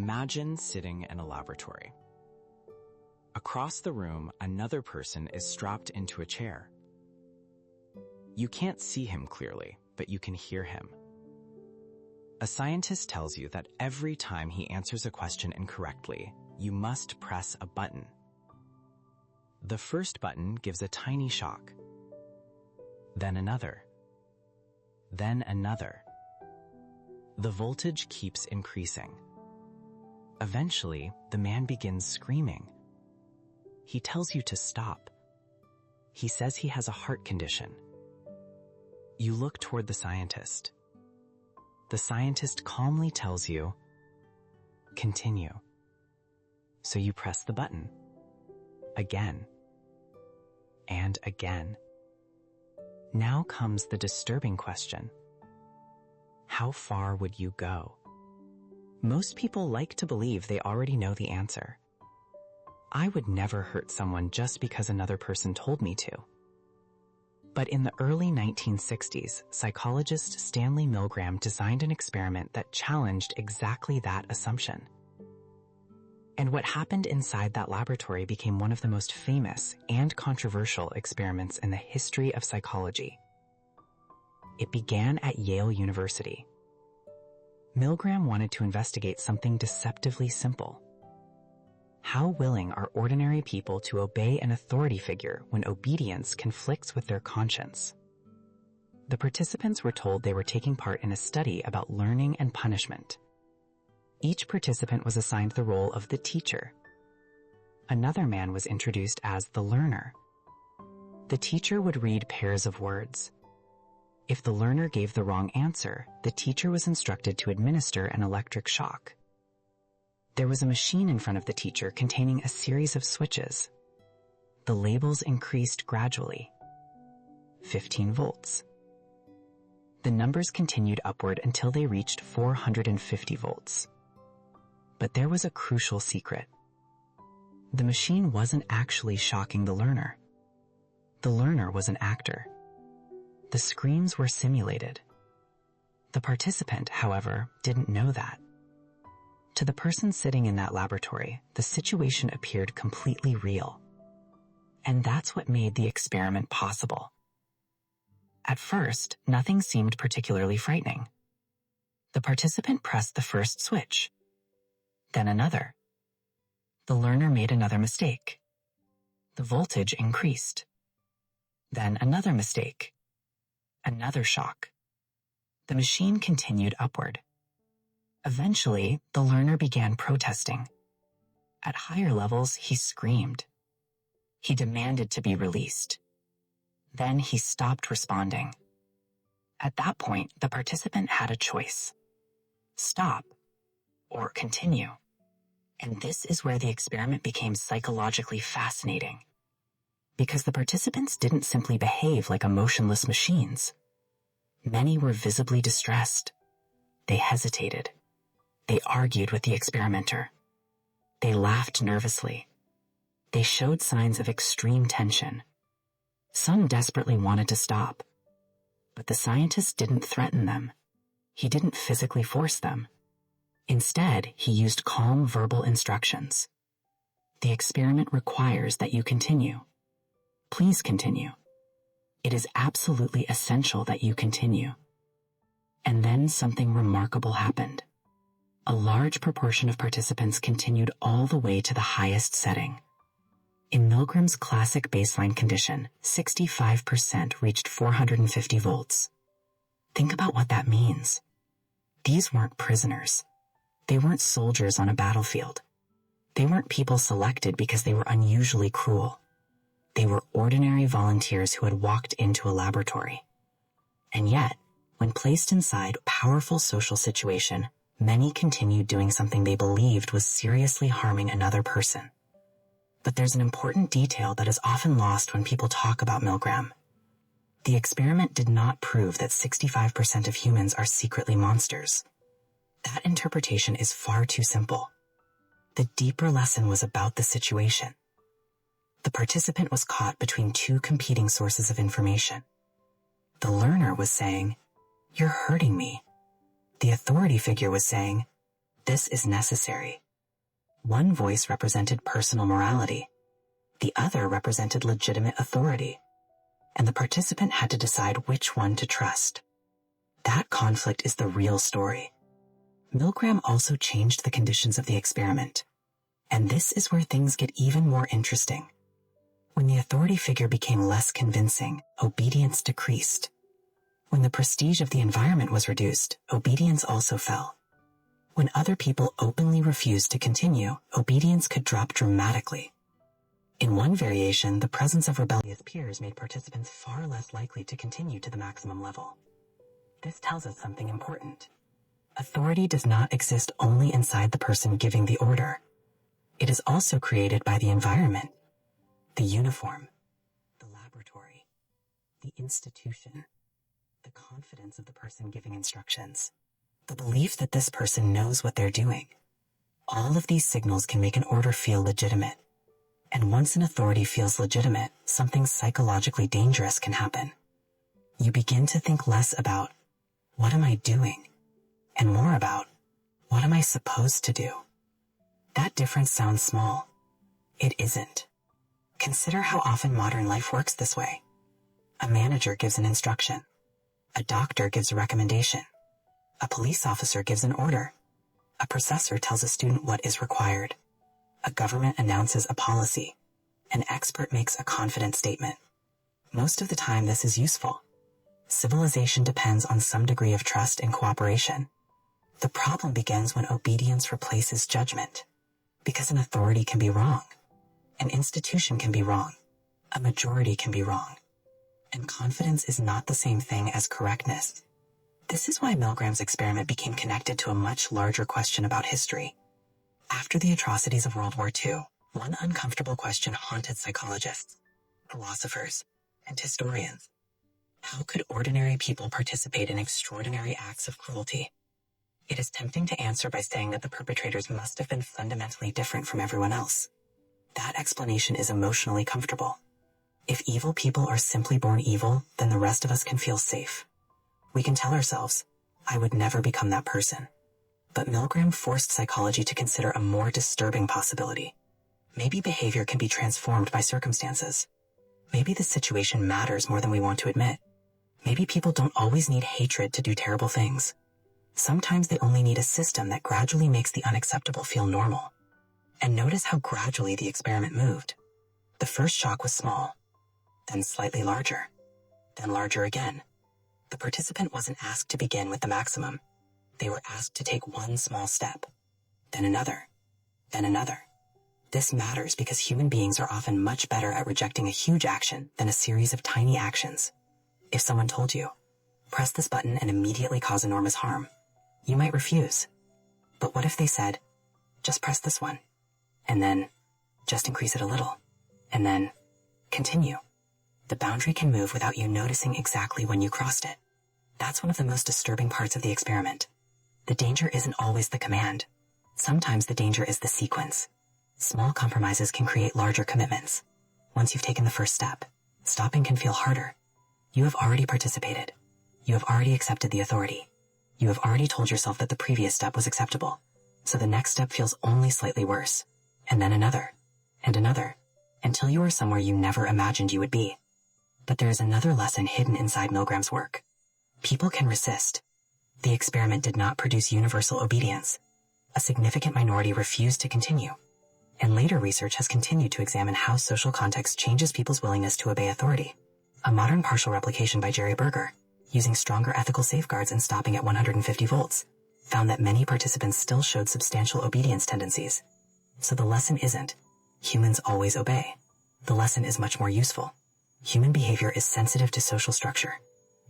Imagine sitting in a laboratory. Across the room, another person is strapped into a chair. You can't see him clearly, but you can hear him. A scientist tells you that every time he answers a question incorrectly, you must press a button. The first button gives a tiny shock. Then another. Then another. The voltage keeps increasing. Eventually, the man begins screaming. He tells you to stop. He says he has a heart condition. You look toward the scientist. The scientist calmly tells you, continue. So you press the button. Again. And again. Now comes the disturbing question. How far would you go? Most people like to believe they already know the answer. I would never hurt someone just because another person told me to. But in the early 1960s, psychologist Stanley Milgram designed an experiment that challenged exactly that assumption. And what happened inside that laboratory became one of the most famous and controversial experiments in the history of psychology. It began at Yale University. Milgram wanted to investigate something deceptively simple. How willing are ordinary people to obey an authority figure when obedience conflicts with their conscience? The participants were told they were taking part in a study about learning and punishment. Each participant was assigned the role of the teacher. Another man was introduced as the learner. The teacher would read pairs of words. If the learner gave the wrong answer, the teacher was instructed to administer an electric shock. There was a machine in front of the teacher containing a series of switches. The labels increased gradually. 15 volts. The numbers continued upward until they reached 450 volts. But there was a crucial secret. The machine wasn't actually shocking the learner. The learner was an actor. The screams were simulated. The participant, however, didn't know that. To the person sitting in that laboratory, the situation appeared completely real. And that's what made the experiment possible. At first, nothing seemed particularly frightening. The participant pressed the first switch. Then another. The learner made another mistake. The voltage increased. Then another mistake. Another shock. The machine continued upward. Eventually, the learner began protesting. At higher levels, he screamed. He demanded to be released. Then he stopped responding. At that point, the participant had a choice. Stop or continue. And this is where the experiment became psychologically fascinating. Because the participants didn't simply behave like emotionless machines. Many were visibly distressed. They hesitated. They argued with the experimenter. They laughed nervously. They showed signs of extreme tension. Some desperately wanted to stop. But the scientist didn't threaten them. He didn't physically force them. Instead, he used calm verbal instructions. The experiment requires that you continue. Please continue. It is absolutely essential that you continue. And then something remarkable happened. A large proportion of participants continued all the way to the highest setting. In Milgram's classic baseline condition, 65% reached 450 volts. Think about what that means. These weren't prisoners. They weren't soldiers on a battlefield. They weren't people selected because they were unusually cruel. They were ordinary volunteers who had walked into a laboratory. And yet, when placed inside a powerful social situation, many continued doing something they believed was seriously harming another person. But there's an important detail that is often lost when people talk about Milgram. The experiment did not prove that 65% of humans are secretly monsters. That interpretation is far too simple. The deeper lesson was about the situation. The participant was caught between two competing sources of information. The learner was saying, "You're hurting me." The authority figure was saying, this is necessary. One voice represented personal morality. The other represented legitimate authority. And the participant had to decide which one to trust. That conflict is the real story. Milgram also changed the conditions of the experiment. And this is where things get even more interesting. When the authority figure became less convincing, obedience decreased. When the prestige of the environment was reduced, obedience also fell. When other people openly refused to continue, obedience could drop dramatically. In one variation, the presence of rebellious peers made participants far less likely to continue to the maximum level. This tells us something important. Authority does not exist only inside the person giving the order. It is also created by the environment, the uniform, the laboratory, the institution, the confidence of the person giving instructions, the belief that this person knows what they're doing. All of these signals can make an order feel legitimate. And once an authority feels legitimate, something psychologically dangerous can happen. You begin to think less about, what am I doing? And more about, what am I supposed to do? That difference sounds small. It isn't. Consider how often modern life works this way. A manager gives an instruction. A doctor gives a recommendation. A police officer gives an order. A professor tells a student what is required. A government announces a policy. An expert makes a confident statement. Most of the time, this is useful. Civilization depends on some degree of trust and cooperation. The problem begins when obedience replaces judgment. Because an authority can be wrong. An institution can be wrong. A majority can be wrong. And confidence is not the same thing as correctness. This is why Milgram's experiment became connected to a much larger question about history. After the atrocities of World War II, one uncomfortable question haunted psychologists, philosophers, and historians. How could ordinary people participate in extraordinary acts of cruelty? It is tempting to answer by saying that the perpetrators must have been fundamentally different from everyone else. That explanation is emotionally comfortable. If evil people are simply born evil, then the rest of us can feel safe. We can tell ourselves, I would never become that person. But Milgram forced psychology to consider a more disturbing possibility. Maybe behavior can be transformed by circumstances. Maybe the situation matters more than we want to admit. Maybe people don't always need hatred to do terrible things. Sometimes they only need a system that gradually makes the unacceptable feel normal. And notice how gradually the experiment moved. The first shock was small, then slightly larger, then larger again. The participant wasn't asked to begin with the maximum. They were asked to take one small step, then another, then another. This matters because human beings are often much better at rejecting a huge action than a series of tiny actions. If someone told you, press this button and immediately cause enormous harm, you might refuse. But what if they said, just press this one, and then just increase it a little, and then continue? The boundary can move without you noticing exactly when you crossed it. That's one of the most disturbing parts of the experiment. The danger isn't always the command. Sometimes the danger is the sequence. Small compromises can create larger commitments. Once you've taken the first step, stopping can feel harder. You have already participated. You have already accepted the authority. You have already told yourself that the previous step was acceptable. So the next step feels only slightly worse. And then another, and another, until you are somewhere you never imagined you would be. But there is another lesson hidden inside Milgram's work. People can resist. The experiment did not produce universal obedience. A significant minority refused to continue. And later research has continued to examine how social context changes people's willingness to obey authority. A modern partial replication by Jerry Berger, using stronger ethical safeguards and stopping at 150 volts, found that many participants still showed substantial obedience tendencies. So the lesson isn't, humans always obey. The lesson is much more useful. Human behavior is sensitive to social structure.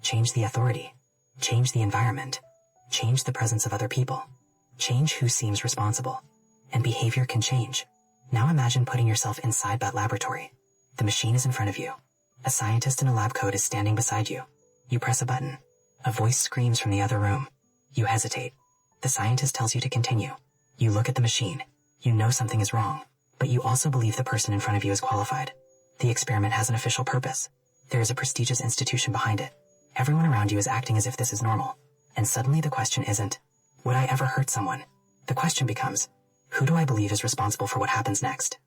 Change the authority. Change the environment. Change the presence of other people. Change who seems responsible. And behavior can change. Now imagine putting yourself inside that laboratory. The machine is in front of you. A scientist in a lab coat is standing beside you. You press a button. A voice screams from the other room. You hesitate. The scientist tells you to continue. You look at the machine. You know something is wrong, but you also believe the person in front of you is qualified. The experiment has an official purpose. There is a prestigious institution behind it. Everyone around you is acting as if this is normal. And suddenly the question isn't, would I ever hurt someone? The question becomes, who do I believe is responsible for what happens next?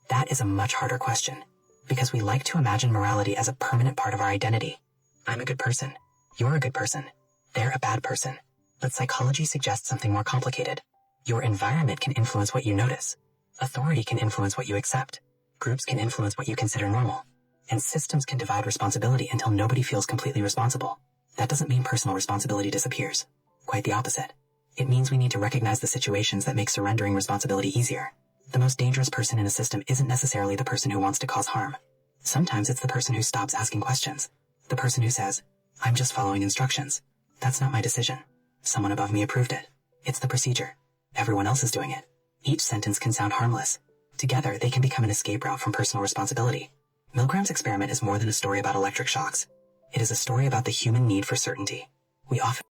That is a much harder question, because we like to imagine morality as a permanent part of our identity. I'm a good person. You're a good person. They're a bad person. But psychology suggests something more complicated. Your environment can influence what you notice. Authority can influence what you accept. Groups can influence what you consider normal. And systems can divide responsibility until nobody feels completely responsible. That doesn't mean personal responsibility disappears. Quite the opposite. It means we need to recognize the situations that make surrendering responsibility easier. The most dangerous person in a system isn't necessarily the person who wants to cause harm. Sometimes it's the person who stops asking questions. The person who says, I'm just following instructions. That's not my decision. Someone above me approved it. It's the procedure. Everyone else is doing it. Each sentence can sound harmless. Together, they can become an escape route from personal responsibility. Milgram's experiment is more than a story about electric shocks. It is a story about the human need for certainty. We often